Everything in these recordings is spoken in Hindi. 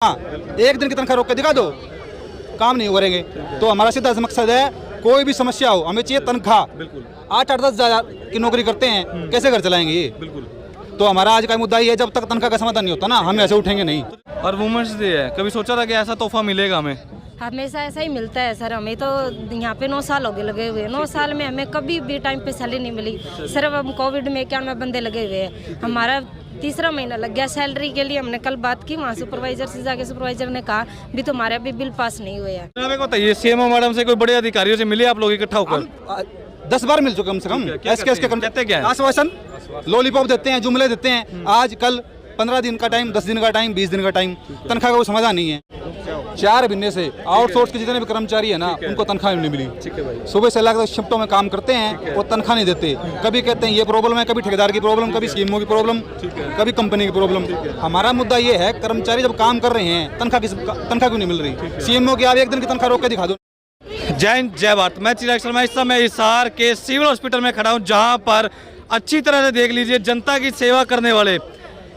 हाँ, एक दिन की तनख्वाह रोक के दिखा दो, काम नहीं करेंगे। तो हमारा सीधा मकसद है, कोई भी समस्या हो हमें चाहिए तनख्वाह। 8-8, 10,000 की नौकरी करते हैं, कैसे घर चलाएंगे ये? तो हमारा आज का मुद्दा ये है, जब तक तनख्वाह का समाधान नहीं होता ना, हम ऐसे उठेंगे नहीं। और वुमेन्स डे है, कभी सोचा था कि ऐसा तोहफा मिलेगा हमें? हमेशा ऐसा ही मिलता है सर। हमें तो यहाँ पे 9 साल हो गए लगे हुए। 9 साल में हमें कभी भी टाइम पे सैलरी नहीं मिली। सिर्फ हम कोविड में 91 बंदे लगे हुए हैं, हमारा तीसरा महीना लग गया सैलरी के लिए। हमने कल बात की वहाँ सुपरवाइजर से, जाके सुपरवाइजर ने कहा भी तुम्हारे अभी बिल पास नहीं हुए हैं। मेरे को बताइए, सीएमओ मैडम से कोई बड़े अधिकारियों से मिले आप लोग इकट्ठा होकर? 10 बार मिल चुके कम से कम। कहते क्या है? आश्वासन, लॉलीपॉप देते हैं, जुमले देते हैं। आज कल 15 दिन का टाइम, 10 दिन का टाइम, 20 दिन का टाइम, तनख्वाह का कोई समाधान नहीं है। 4 महीने से आउटसोर्स के जितने भी कर्मचारी है ना, उनको तनख्वाह नहीं मिली। सुबह से लगभग शिफ्टों में काम करते हैं, वो तनख्वाह नहीं देते। कभी कहते हैं ये प्रॉब्लम है, कभी ठेकेदार की प्रॉब्लम, कभी सीएमओ की प्रॉब्लम, कभी कंपनी की प्रॉब्लम। हमारा मुद्दा ये है, कर्मचारी जब काम कर रहे हैं, तनख्वाह क्यों नहीं मिल रही? सीएमओ की आप एक दिन की तनख्वाह रोक के दिखा दो। जय हिंद, जय भारत। मैं चिराग शर्मा इस समय हिसार के सिविल हॉस्पिटल में खड़ा हूँ, जहाँ पर अच्छी तरह से देख लीजिए, जनता की सेवा करने वाले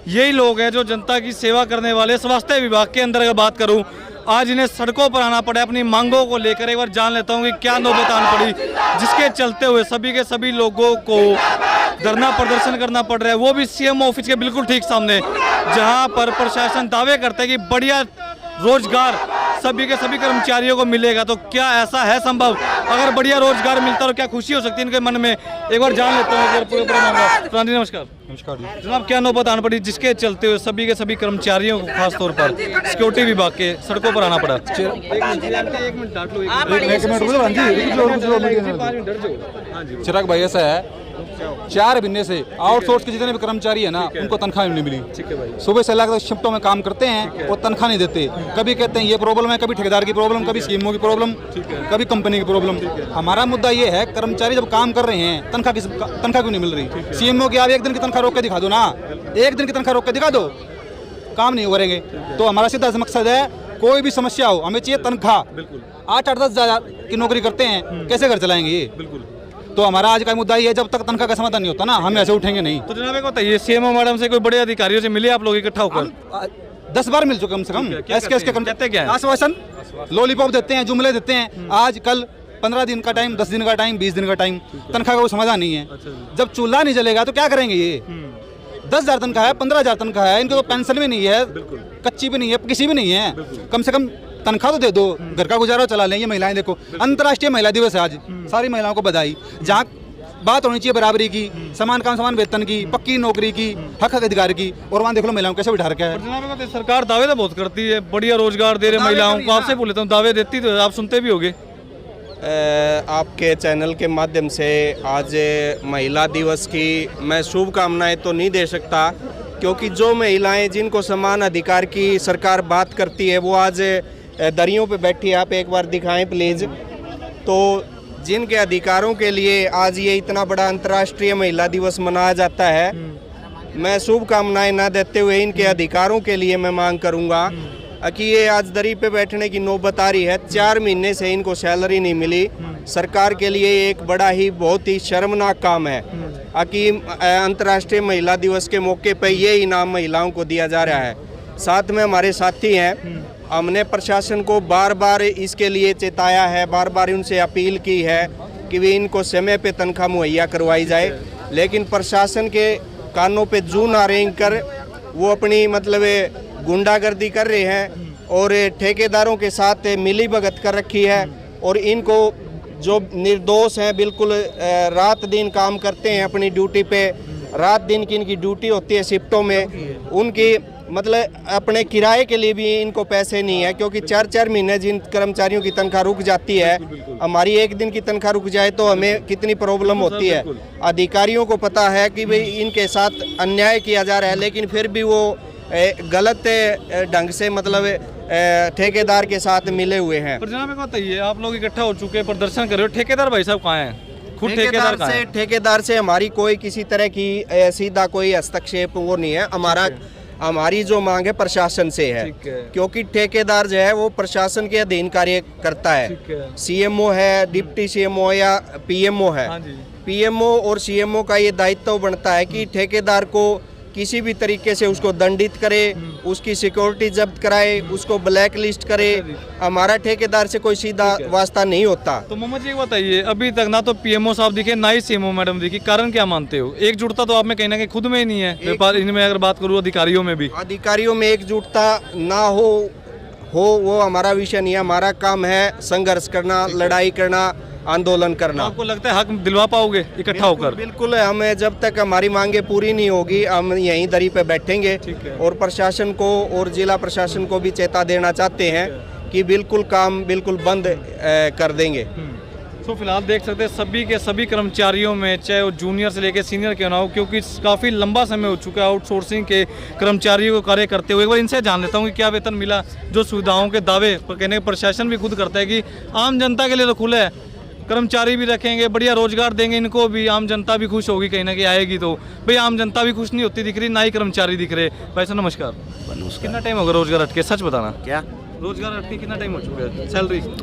यही लोग हैं जो जनता की सेवा करने वाले। स्वास्थ्य विभाग के अंदर अगर बात करूं, आज इन्हें सड़कों पर आना पड़ा अपनी मांगों को लेकर। एक बार जान लेता हूं कि क्या नौबत आनी पड़ी, जिसके चलते हुए सभी के सभी लोगों को धरना प्रदर्शन करना पड़ रहा है, वो भी सीएम ऑफिस के बिल्कुल ठीक सामने, जहां पर प्रशासन दावे करता है कि बढ़िया रोजगार सभी के सभी कर्मचारियों को मिलेगा। तो क्या ऐसा है संभव? अगर बढ़िया रोजगार मिलता तो क्या खुशी हो सकती है इनके मन में? एक बार जान लेते हैं पूरे मामला। नमस्कार। नमस्कार जनाब, क्या नौबत आना पड़ी जिसके चलते हुए सभी के सभी कर्मचारियों को खासतौर पर सिक्योरिटी विभाग के सड़कों पर आना पड़ा? चिराग भाई, ऐसा है, 4 महीने से आउटसोर्स के जितने भी कर्मचारी है ना, उनको तनख्वाह नहीं मिली। सुबह से लगभग शिफ्टों में काम करते हैं, वो तनख्वाह नहीं देते। कभी कहते हैं ये प्रॉब्लम है, कभी ठेकेदार की प्रॉब्लम, कभी सीएमओ की प्रॉब्लम, कभी कंपनी की प्रॉब्लम। हमारा मुद्दा ये है, कर्मचारी जब काम कर रहे हैं, तनख्वाह क्यों नहीं मिल रही? सीएमओ की आप एक दिन की तनख्वाह रोक के दिखा दो ना, एक दिन की तनख्वाह रोक के दिखा दो, काम नहीं करेंगे। तो हमारा सीधा मकसद है, कोई भी समस्या हो हमें चाहिए तनख्वाह। 8-8, 10,000 की नौकरी करते हैं, कैसे घर चलाएंगे ये? तो हमारा आज का मुद्दा ये है, जब तक तनख्वाह का समाधान नहीं होता ना, हम ऐसे उठेंगे नहीं। तो जनाब, बताइए, सीएमओ मैडम से कोई बड़े अधिकारियों से मिले आप लोग इकट्ठा होकर? 10 बार मिल चुके कम से कम। कहते क्या है? आश्वासन, लॉलीपॉप देते हैं, जुमले देते हैं। आज कल 15 दिन का टाइम, 10 दिन का टाइम, 20 दिन का टाइम, तनख्वाह का कोई समाधान नहीं है। जब चूल्हा नहीं जलेगा तो क्या करेंगे ये? 10,000 तनख्वाह है, 15,000 तनख्वाह है, इनको तो पेंशन भी नहीं है, कच्ची भी नहीं है, किसी भी नहीं है। कम से कम तनख्वाह तो दे दो, घर का गुजारा चला लें। ये महिलाएं देखो, अंतर्राष्ट्रीय महिला दिवस है आज, सारी महिलाओं को बधाई। जहाँ बात होनी चाहिए बराबरी की, समान काम समान वेतन की, पक्की नौकरी की, हक अधिकार की, और वहाँ देख लो महिलाओं कैसे बिठा रखा है। सरकार दावे तो बहुत करती है, बढ़िया रोजगार दे रहे महिलाओं को। आपसे बोल लेता हूँ, दावे देती तो आप सुनते भी होगे। आपके चैनल के माध्यम से आज महिला दिवस की मैं शुभकामनाएं तो नहीं दे सकता, क्योंकि जो महिलाएं जिनको समान अधिकार की सरकार बात करती है, वो आज दरियों पे बैठी है। आप एक बार दिखाएं प्लीज़। तो जिनके अधिकारों के लिए आज ये इतना बड़ा अंतर्राष्ट्रीय महिला दिवस मनाया जाता है, मैं शुभकामनाएं ना देते हुए इनके अधिकारों के लिए मैं मांग करूंगा कि ये आज दरी पे बैठने की नौबत आ रही है। 4 महीने से इनको सैलरी नहीं मिली। सरकार के लिए एक बड़ा ही बहुत ही शर्मनाक काम है कि अंतर्राष्ट्रीय महिला दिवस के मौके पर ये इनाम महिलाओं को दिया जा रहा है। साथ में हमारे साथी हैं, हमने प्रशासन को बार बार इसके लिए चेताया है, बार बार उनसे अपील की है कि वे इनको समय पे तनख्वाह मुहैया करवाई जाए, लेकिन प्रशासन के कानों पे जू ना रेंग कर वो अपनी गुंडागर्दी कर रहे हैं और ठेकेदारों के साथ मिली भगत कर रखी है। और इनको जो निर्दोष हैं, बिल्कुल रात दिन काम करते हैं अपनी ड्यूटी पे, रात दिन की इनकी ड्यूटी होती है शिफ्टों में, उनकी अपने किराए के लिए भी इनको पैसे नहीं है, क्योंकि 4-4 महीने जिन कर्मचारियों की तनख्वाह रुक जाती है, हमारी एक दिन की तनख्वाह रुक जाए तो हमें कितनी प्रॉब्लम होती है। अधिकारियों को पता है कि भाई इनके साथ अन्याय किया जा रहा है, लेकिन फिर भी वो गलत ढंग से ठेकेदार के साथ मिले हुए हैं। पर जनाब, बताइए, आप लोग इकट्ठा हो चुके, प्रदर्शन कर रहे हो, ठेकेदार भाई साहब कहाँ हैं? खुद ठेकेदार से हमारी कोई किसी तरह की सीधा कोई हस्तक्षेप वो नहीं है। हमारी जो मांग है प्रशासन से है, क्योंकि ठेकेदार जो है वो प्रशासन के अधीन कार्य करता है। सीएमओ है, डिप्टी सीएमओ या पीएमओ है। पीएमओ और सीएमओ का ये दायित्व बनता है कि ठेकेदार को किसी भी तरीके से उसको दंडित करे, उसकी सिक्योरिटी जब्त कराए, उसको ब्लैक लिस्ट करे। हमारा ठेकेदार से कोई सीधा वास्ता नहीं होता। तो मोहम्मद जी ये बताइए, अभी तक ना तो पीएमओ साहब दिखे ना ही सीएमओ मैडम दिखी, कारण क्या मानते हो? एकजुटता तो आप में कहीं ना कहीं खुद में ही नहीं है। व्यापार इनमें अगर बात करूँ अधिकारियों में भी, अधिकारियों में एकजुटता ना हो वो हमारा विषय नहीं है। हमारा काम है संघर्ष करना, लड़ाई करना, आंदोलन करना। आपको लगता है हक दिलवा पाओगे इकट्ठा होकर? बिल्कुल, हमें जब तक हमारी मांगे पूरी नहीं होगी हम यहीं दरी पे बैठेंगे। और प्रशासन को और जिला प्रशासन को भी चेता देना चाहते हैं कि बिल्कुल काम बिल्कुल बंद कर देंगे। तो फिलहाल देख सकते हैं सभी के सभी कर्मचारियों में, चाहे वो जूनियर से लेकर सीनियर क्यों ना हो, क्योंकि काफ़ी लंबा समय हो चुका है आउटसोर्सिंग के कर्मचारियों को कार्य करते हुए। एक बार इनसे जान लेता हूँ कि क्या वेतन मिला, जो सुविधाओं के दावे कहने का प्रशासन भी खुद करता है कि आम जनता के लिए तो खुला है, कर्मचारी भी रखेंगे, बढ़िया रोजगार देंगे इनको भी, आम जनता भी खुश होगी, कहीं ना कहीं आएगी। तो भाई आम जनता भी खुश नहीं होती दिख रही, ना ही कर्मचारी दिख रहे। भाई साहब नमस्कार। कितना टाइम होगा रोजगार अटके, सच बताना? क्या रोजगार अटके कितना टाइम हो चुका है?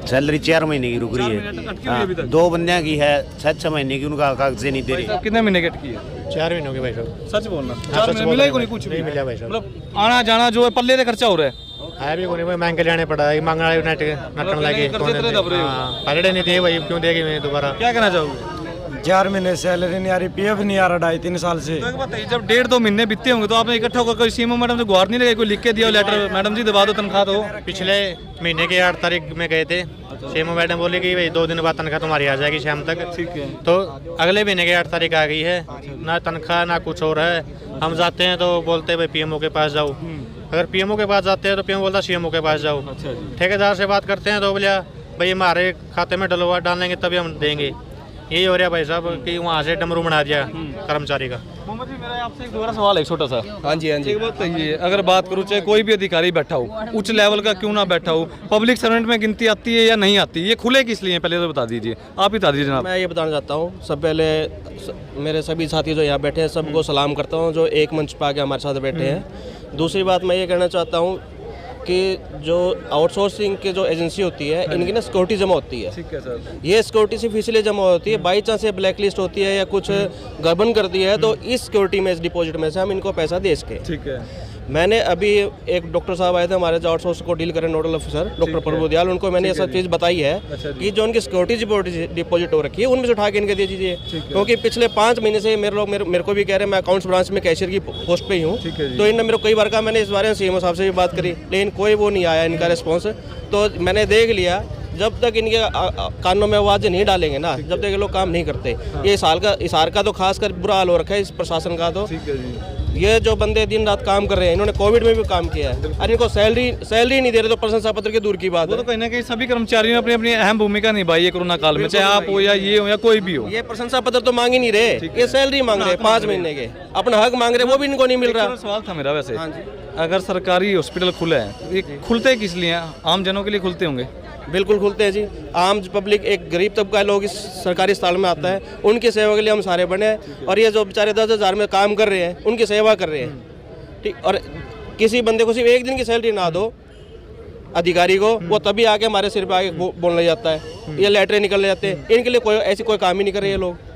सैलरी 4 महीने की रुक रही अटकी हुई है अभी है। तक? 2 बंदियां की है 6-6 महीने की, उनका कागज नहीं दे रही। कितने महीने की अटकी है? 4 महीनों के भाई साहब। सच बोलना, हाँ, 4 सच महीने बोल मिला ही रहे कोई हैं। कुछ भी नहीं मिला भाई साहब। मतलब आना जाना जो है पल्ले से खर्चा हो रहा है। आया भी कोई मांग के लाने पड़ा है, मांगना है नेट नटन लगे पलड़े नहीं दिए भाई, क्यों देगी मैं दोबारा? क्या कहना चाहोगे? 4 महीने सैलरी नहीं आ रही, पीएफ नहीं आ रहा 2.5-3 साल से। तो बताइए, जब 1.5-2 महीने बीते होंगे तो आपने इकट्ठा होकर कोई सीएमओ मैडम से गुहार नहीं लगी, कोई लिख के दिया लेटर, मैडम जी दबा दो तनख्वाह? तो पिछले महीने के 8 तारीख में गए थे, सीएमओ मैडम बोली कि भाई 2 दिन बाद तनख्वाह तुम्हारी आ जाएगी शाम तक। ठीक है। तो अगले महीने के 8 तारीख आ गई है, ना तनख्वाह ना कुछ और है। हम जाते हैं तो बोलते हैं भाई पीएमओ के पास जाओ। अगर पीएमओ के पास जाते हैं तो पीएमओ बोलता सीएमओ के पास जाओ। ठेकेदार से बात करते हैं तो बोलिया भाई हमारे खाते में डालेंगे तभी हम देंगे। यही हो रहा भाई साहब कि वहाँ से डमरू बना दिया कर्मचारी का। मोहम्मद जी मेरा आपसे एक दोबारा सवाल है छोटा सा। हाँ जी, हाँ जी। एक बात कहिए, अगर बात करूँ चाहे कोई भी अधिकारी बैठा हो, उच्च लेवल का क्यों ना बैठा हो, पब्लिक सर्वेंट में गिनती आती है या नहीं आती? ये खुले किस लिए पहले तो बता दीजिए, आप ही बता दीजिए जनाब। मैं ये बताना चाहता हूँ, सब पहले मेरे सभी साथी जो यहाँ बैठे हैं सबको सलाम करता हूँ, जो एक मंच पर आके हमारे साथ बैठे हैं। दूसरी बात मैं ये कहना चाहता हूँ कि जो आउटसोर्सिंग की जो एजेंसी होती है, इनकी ना सिक्योरिटी जमा होती है। ठीक है सर। ये सिक्योरिटी सिर्फ इसलिए जमा होती है, बाई चांस ये ब्लैक लिस्ट होती है या कुछ गड़बड़ करती है तो इस सिक्योरिटी में, इस डिपॉजिट में से हम इनको पैसा दे सके। ठीक है। मैंने अभी एक डॉक्टर साहब आए थे हमारे जो आउटसोर्स को डील करें, नोडल ऑफिसर डॉक्टर प्रभु दयाल, उनको मैंने ये सब चीज़ बताई है कि जो उनकी सिक्योरिटी डिपॉजिट हो रखी है उनमें से उठा के इनके दे दीजिए। क्योंकि पिछले 5 महीने से मेरे को भी कह रहे हैं, मैं अकाउंट्स ब्रांच में कैशियर की पोस्ट पे ही हूँ, तो इन्होंने मेरे को कई बार कहा, मैंने इस बारे में सीएमओ साहब से भी बात करी, लेकिन कोई वो नहीं आया इनका रिस्पॉन्स। तो मैंने देख लिया जब तक इनके कानों में आवाज़ नहीं डालेंगे ना, जब तक ये लोग काम नहीं करते। ये इसार का तो खासकर बुरा हाल हो रखा है, इस प्रशासन का। तो ये जो बंदे दिन रात काम कर रहे हैं, इन्होंने कोविड में भी काम किया है, और इनको सैलरी नहीं दे रहे, तो प्रशंसा पत्र की दूर की बात वो है। तो कहीं ना कहीं सभी कर्मचारियों ने अपनी अपनी अहम भूमिका निभाई है कोरोना काल में, चाहे आप हो या ये हो या कोई भी हो। ये प्रशंसा पत्र तो मांग ही नहीं रहे, ये सैलरी मांग रहे हैं 5 महीने के, अपना हक मांग रहे, वो भी इनको नहीं मिल रहा। सवाल था मेरा वैसे, अगर सरकारी हॉस्पिटल खुले हैं, ये खुलते किस लिए हैं? आम जनों के लिए खुलते होंगे। बिल्कुल खुलते हैं जी, आम पब्लिक, एक गरीब तबका लोग इस सरकारी अस्पताल में आता है, उनकी सेवा के लिए हम सारे बने हैं। और ये जो बेचारे 10,000 में काम कर रहे हैं, उनकी सेवा कर रहे हैं। ठीक, और किसी बंदे को सिर्फ 1 दिन की सैलरी ना दो अधिकारी को, वो तभी आके हमारे सिर पे आके बोलने जाता है, ये लेटरें निकलने जाते हैं। इनके लिए कोई काम ही नहीं कर रहे ये लोग।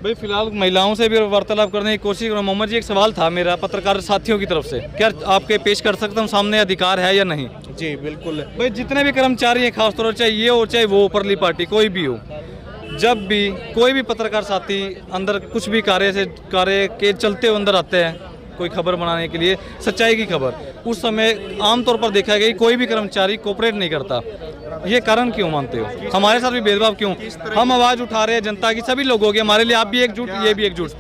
भाई फिलहाल महिलाओं से भी वार्तालाप करने की कोशिश करूँ। मोहम्मद जी एक सवाल था मेरा पत्रकार साथियों की तरफ से, क्या आपके पेश कर सकता हूँ सामने, अधिकार है या नहीं? जी बिल्कुल। भाई जितने भी कर्मचारी हैं, खासतौर पर चाहे ये हो चाहे वो ऊपरली पार्टी कोई भी हो, जब भी कोई भी पत्रकार साथी अंदर कुछ भी कार्य के चलते हुए अंदर आते हैं कोई खबर बनाने के लिए, सच्चाई की खबर, उस समय आमतौर पर देखा गया कि कोई भी कर्मचारी कोऑपरेट नहीं करता। ये कारण क्यों मानते हो? हमारे साथ भी भेदभाव क्यों? हम आवाज़ उठा रहे हैं जनता की, सभी लोगों की, हमारे लिए आप भी एकजुट, ये भी एकजुट।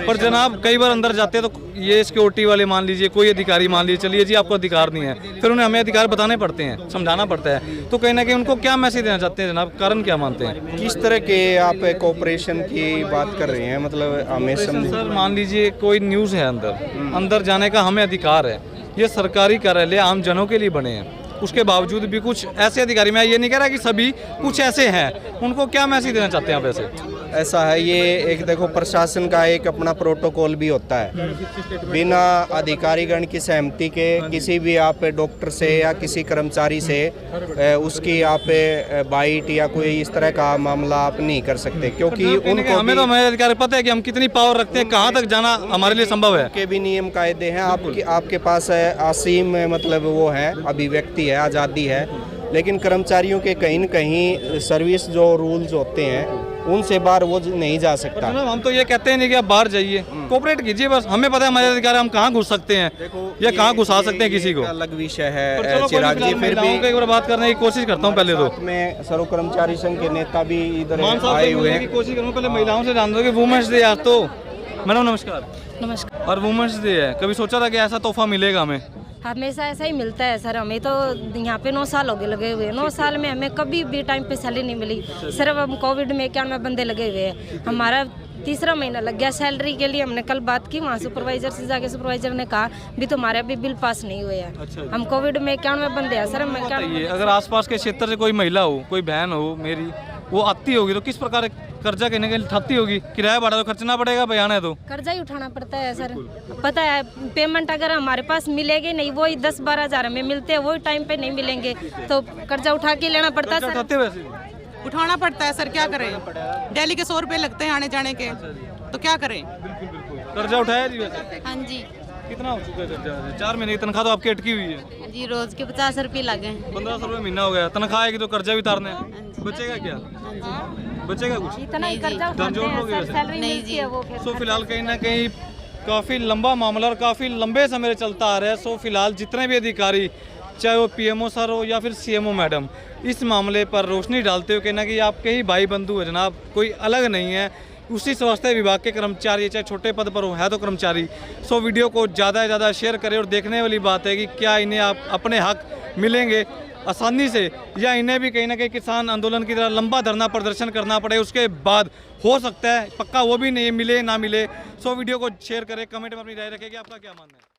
पर जनाब कई बार अंदर जाते हैं तो ये सिक्योरिटी वाले मान लीजिए, कोई अधिकारी मान लीजिए, चलिए जी आपको अधिकार नहीं है, फिर उन्हें हमें अधिकार बताने पड़ते हैं, समझाना पड़ता है। तो कहीं ना कहीं उनको क्या मैसेज देना चाहते हैं जनाब, कारण क्या मानते हैं? किस तरह के आप कोऑपरेशन की बात कर रहे हैं? मतलब हमें सर मान लीजिए कोई न्यूज़ है, अंदर जाने का हमें अधिकार है, ये सरकारी कार्यालय आम जनों के लिए बने हैं, उसके बावजूद भी कुछ ऐसे अधिकारी, मैं ये नहीं कह रहा कि सभी, कुछ ऐसे हैं, उनको क्या मैसेज देना चाहते हैं आप ऐसे? ऐसा है, ये एक देखो प्रशासन का एक अपना प्रोटोकॉल भी होता है। बिना अधिकारीगण की सहमति के किसी भी आप डॉक्टर से या किसी कर्मचारी से उसकी आप बाइट या कोई इस तरह का मामला आप नहीं कर सकते, क्योंकि उनको हमें तो हमारे अधिकारी पता है कि हम कितनी पावर रखते हैं, कहाँ तक जाना हमारे लिए संभव है। के भी नियम कायदे हैं, आपके पास असीम मतलब वो है, अभिव्यक्ति है, आज़ादी है, लेकिन कर्मचारियों के कहीं न कहीं सर्विस जो रूल्स होते हैं उनसे बाहर वो नहीं जा सकता। हम तो ये कहते हैं नहीं कि आप बाहर जाइए, कोऑपरेट कीजिए, बस हमें पता है हमारे अधिकारी हम कहाँ घुस सकते हैं या कहाँ घुसा सकते हैं किसी को। अलग विषय है चलो चिराग जी, फिर भी एक बार बात करने की कोशिश करता हूँ। पहले तो मैं सर्व कर्मचारी संघ के नेता भी इधर मान साहब आए से हुए मिलने हैं। की कोशिश करूँ। पहले महिलाओं से जान दो कि वुमेन्स डे आज तो। मैडम नमस्कार। नमस्कार। और वुमेन्स डे है, कभी सोचा था कि ऐसा तोहफा मिलेगा हमें? हमेशा ऐसा ही मिलता है सर, हमें तो यहाँ पे 9 साल हो गए लगे हुए। 9 साल में हमें कभी भी टाइम पे सैलरी नहीं मिली। सिर्फ हम कोविड में 91 बंदे लगे हुए हैं, हमारा तीसरा महीना लग गया सैलरी के लिए। हमने कल बात की वहाँ सुपरवाइजर से, जाके सुपरवाइजर ने कहा भी तुम्हारे अभी बिल पास नहीं हुए हैं। अच्छा। हम कोविड में 91 बंदे हैं सर। मैं बताइए, अगर आसपास के क्षेत्र से कोई महिला हो, कोई बहन हो मेरी, वो आती होगी तो किस प्रकार कर्जा कहने के लिए उठाती होगी? किराया भाड़ा तो खर्चना पड़ेगा, बयान है तो कर्जा ही उठाना पड़ता है सर। पता है पेमेंट अगर हमारे पास मिलेगी नहीं, वही 10-12 हज़ार हमें मिलते हैं, वही टाइम पे नहीं मिलेंगे तो कर्जा उठा के लेना पड़ता है सर। उठाते वैसे उठाना पड़ता है सर, क्या करें। दिल्ली के 100 रुपए लगते हैं आने जाने के, तो क्या करें। कर्जा उठाया जी वैसे? हाँ जी। कितना हो चुका है कर्जा? 4 महीने की तनख्वाह तो आपकी अटकी हुई है जी, रोज के 50 रुपये लगे। 1500 रुपये महीना हो गया, तनख्वाह आएगी तो कर्जा भी उतारने बचेगा क्या? बचेगा कुछ? इतना ही कर्जा उठाते धन जोड़ हैं लोगे सर, वैसे? सैलरी मिलती है वो फिर। सो फिलहाल कहीं ना कहीं काफ़ी लंबा मामला और काफ़ी लंबे समय से चलता आ रहा है। सो फिलहाल जितने भी अधिकारी, चाहे वो पीएमओ सर हो या फिर सीएमओ मैडम, इस मामले पर रोशनी डालते हुए कहना कि आपके ही भाई बंधु है जनाब, कोई अलग नहीं है। उसी स्वास्थ्य विभाग के कर्मचारी, चाहे छोटे पद पर हो, है तो कर्मचारी। सो वीडियो को ज़्यादा से ज़्यादा शेयर करें और देखने वाली बात है कि क्या इन्हें आप अपने हक मिलेंगे आसानी से, या इन्हें भी कहीं ना कहीं किसान आंदोलन की तरह लंबा धरना प्रदर्शन करना पड़े। उसके बाद हो सकता है, पक्का वो भी नहीं मिले ना मिले। सो वीडियो को शेयर करें, कमेंट में अपनी राय रखें कि आपका क्या मानना है।